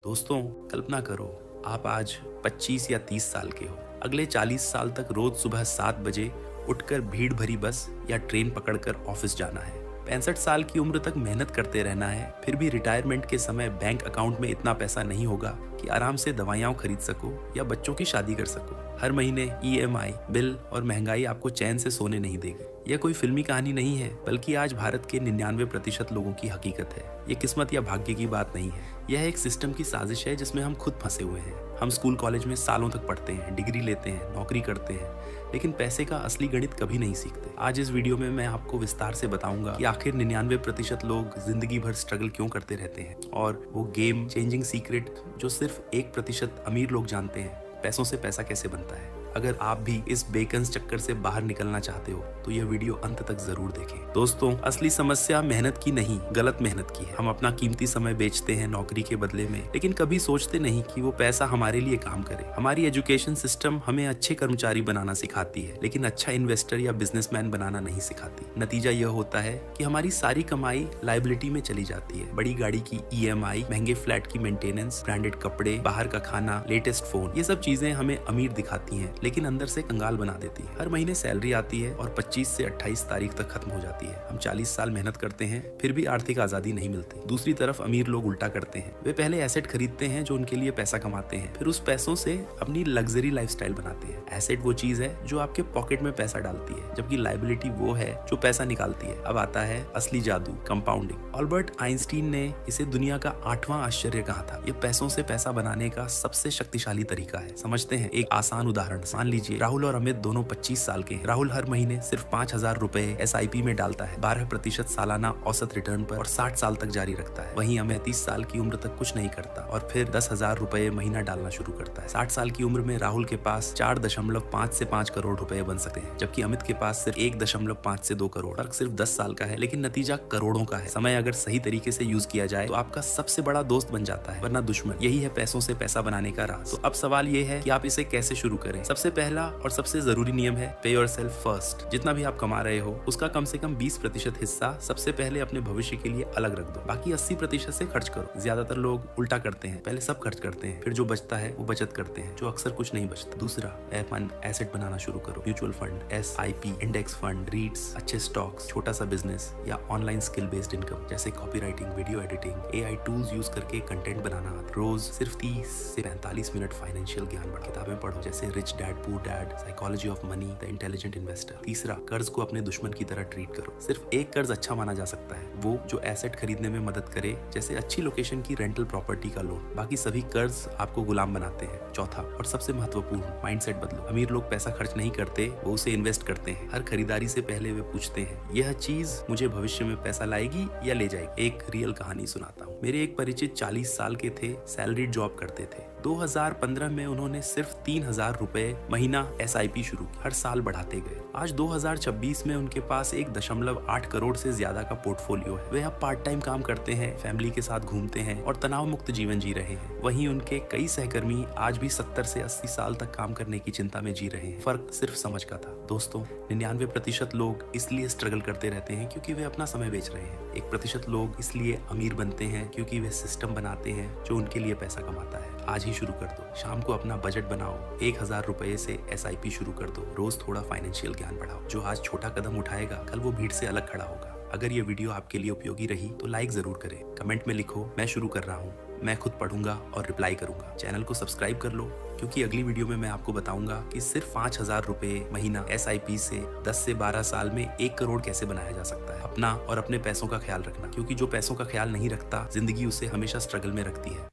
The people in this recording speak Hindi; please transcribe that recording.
दोस्तों, कल्पना करो आप आज 25 या 30 साल के हो। अगले 40 साल तक रोज सुबह 7 बजे उठकर भीड़ भरी बस या ट्रेन पकड़कर ऑफिस जाना है। 65 साल की उम्र तक मेहनत करते रहना है, फिर भी रिटायरमेंट के समय बैंक अकाउंट में इतना पैसा नहीं होगा कि आराम से दवाइयाँ खरीद सको या बच्चों की शादी कर सको। हर महीने EMI, बिल और महंगाई आपको चैन से सोने नहीं देगी। यह कोई फिल्मी कहानी नहीं है, बल्कि आज भारत के 99% लोगों की हकीकत है। ये किस्मत या भाग्य की बात नहीं है, यह एक सिस्टम की साजिश है जिसमें हम खुद फंसे हुए हैं। हम स्कूल कॉलेज में सालों तक पढ़ते हैं, डिग्री लेते हैं, नौकरी करते हैं, लेकिन पैसे का असली गणित कभी नहीं सीखते। आज इस वीडियो में मैं आपको विस्तार से बताऊंगा कि आखिर 99% लोग जिंदगी भर स्ट्रगल क्यों करते रहते हैं, और वो गेम चेंजिंग सीक्रेट जो सिर्फ 1% अमीर लोग जानते हैं, पैसों से पैसा कैसे बनता है। अगर आप भी इस बेकंस चक्कर से बाहर निकलना चाहते हो तो यह वीडियो अंत तक जरूर देखें। दोस्तों, असली समस्या मेहनत की नहीं, गलत मेहनत की है। हम अपना कीमती समय बेचते हैं नौकरी के बदले में, लेकिन कभी सोचते नहीं कि वो पैसा हमारे लिए काम करे। हमारी एजुकेशन सिस्टम हमें अच्छे कर्मचारी बनाना सिखाती है, लेकिन अच्छा इन्वेस्टर या बिजनेसमैन बनाना नहीं सिखाती। नतीजा यह होता है कि हमारी सारी कमाई लायबिलिटी में चली जाती है। बड़ी गाड़ी की EMI, महंगे फ्लैट की मेंटेनेंस, ब्रांडेड कपड़े, बाहर का खाना, लेटेस्ट फोन, ये सब चीजें हमें अमीर दिखाती हैं, लेकिन अंदर से कंगाल बना देती है। हर महीने सैलरी आती है और 25 से 28 तारीख तक खत्म हो जाती है। हम 40 साल मेहनत करते हैं, फिर भी आर्थिक आजादी नहीं मिलती। दूसरी तरफ अमीर लोग उल्टा करते हैं। वे पहले एसेट खरीदते हैं जो उनके लिए पैसा कमाते हैं, फिर उस पैसों से अपनी लग्जरी लाइफस्टाइल बनाते हैं। एसेट वो चीज है जो आपके पॉकेट में पैसा डालती है, जबकि लायबिलिटी वो है जो पैसा निकालती है। अब आता है असली जादू, कंपाउंडिंग। अल्बर्ट आइंस्टीन ने इसे दुनिया का 8वां आश्चर्य कहा था। ये पैसों से पैसा बनाने का सबसे शक्तिशाली तरीका है। समझते हैं एक आसान उदाहरण। मान लीजिए राहुल और अमित दोनों 25 साल के हैं। राहुल हर महीने सिर्फ 5,000 रुपए SIP में डालता है, 12% सालाना औसत रिटर्न पर, और 60 साल तक जारी रखता है। वहीं अमित 30 साल की उम्र तक कुछ नहीं करता और फिर 10,000 रुपए महीना डालना शुरू करता है। 60 साल की उम्र में राहुल के पास 4.5 से 5 करोड़ रुपए बन सकते हैं, जबकि अमित के पास सिर्फ 1.5 से 2 करोड़। फर्क सिर्फ 10 साल का है, लेकिन नतीजा करोड़ों का है। समय अगर सही तरीके से यूज किया जाए तो आपका सबसे बड़ा दोस्त बन जाता है, वरना दुश्मन। यही है पैसों से पैसा बनाने का राज। तो अब सवाल ये है कि आप इसे कैसे शुरू करें। सबसे पहला और सबसे जरूरी नियम है पे योरसेल्फ फर्स्ट। जितना भी आप कमा रहे हो उसका कम से कम 20% हिस्सा सबसे पहले अपने भविष्य के लिए अलग रख दो। बाकी 80% से खर्च करो। ज्यादातर लोग उल्टा करते हैं, पहले सब खर्च करते हैं, फिर जो बचता है वो बचत करते हैं, जो अक्सर कुछ नहीं बचता। दूसरा, एसेट बनाना शुरू करो। Mutual fund, SIP, index fund, REITs, अच्छे स्टॉक्स, छोटा सा बिजनेस या ऑनलाइन स्किल बेस्ड इनकम जैसे copy writing, video editing, AI tools use करके कंटेंट बनाना। रोज सिर्फ 30 से 45 मिनट फाइनेंशियल ज्ञान बढ़ किताबें पढ़ो, जैसे rich dad poor dad, psychology of money, the intelligent investor. तीसरा, कर्ज को अपने दुश्मन की तरह ट्रीट करो। सिर्फ एक कर्ज अच्छा माना जा सकता है, वो जो एसेट खरीदने में मदद करे, जैसे अच्छी लोकेशन की रेंटल प्रॉपर्टी का लोन। बाकी सभी कर्ज आपको गुलाम बनाते हैं। चौथा और सबसे महत्वपूर्ण, माइंडसेट बदलो। अमीर लोग पैसा खर्च नहीं करते, वो उसे इन्वेस्ट करते हैं। हर खरीदारी से पहले वे पूछते हैं, यह चीज मुझे भविष्य में पैसा लाएगी या ले जाएगी। एक रियल कहानी सुनाता हूँ। मेरे एक परिचित 40 साल के थे, सैलरीड जॉब करते थे। 2015 में उन्होंने सिर्फ 3,000 रुपए महीना SIP शुरू की, हर साल बढ़ाते गए। आज 2026 में उनके पास 1.8 करोड़ से ज्यादा का पोर्टफोलियो है। वे अब पार्ट टाइम काम करते हैं, फैमिली के साथ घूमते हैं और तनाव मुक्त जीवन जी रहे हैं। वहीं उनके कई सहकर्मी आज भी 70 से 80 साल तक काम करने की चिंता में जी रहे हैं। फर्क सिर्फ समझ का था। दोस्तों, 99% लोग इसलिए स्ट्रगल करते रहते हैं क्योंकि वे अपना समय बेच रहे हैं। 1% लोग इसलिए अमीर बनते हैं क्योंकि वे सिस्टम बनाते हैं जो उनके लिए पैसा कमाता है। आज ही शुरू कर दो। शाम को अपना बजट बनाओ, 1,000 रुपए से SIP शुरू कर दो। रोज थोड़ा फाइनेंशियल ज्ञान बढ़ाओ। जो आज छोटा कदम उठाएगा, कल वो भीड़ से अलग खड़ा होगा। अगर ये वीडियो आपके लिए उपयोगी रही तो लाइक जरूर करें। कमेंट में लिखो, मैं शुरू कर रहा हूँ। मैं खुद पढ़ूंगा और रिप्लाई करूंगा। चैनल को सब्सक्राइब कर लो, क्योंकि अगली वीडियो में मैं आपको बताऊंगा कि सिर्फ 5,000 रुपए महीना SIP से 10 से 12 साल में 1 करोड़ कैसे बनाया जा सकता है। अपना और अपने पैसों का ख्याल रखना, क्योंकि जो पैसों का ख्याल नहीं रखता, जिंदगी उसे हमेशा स्ट्रगल में रखती है।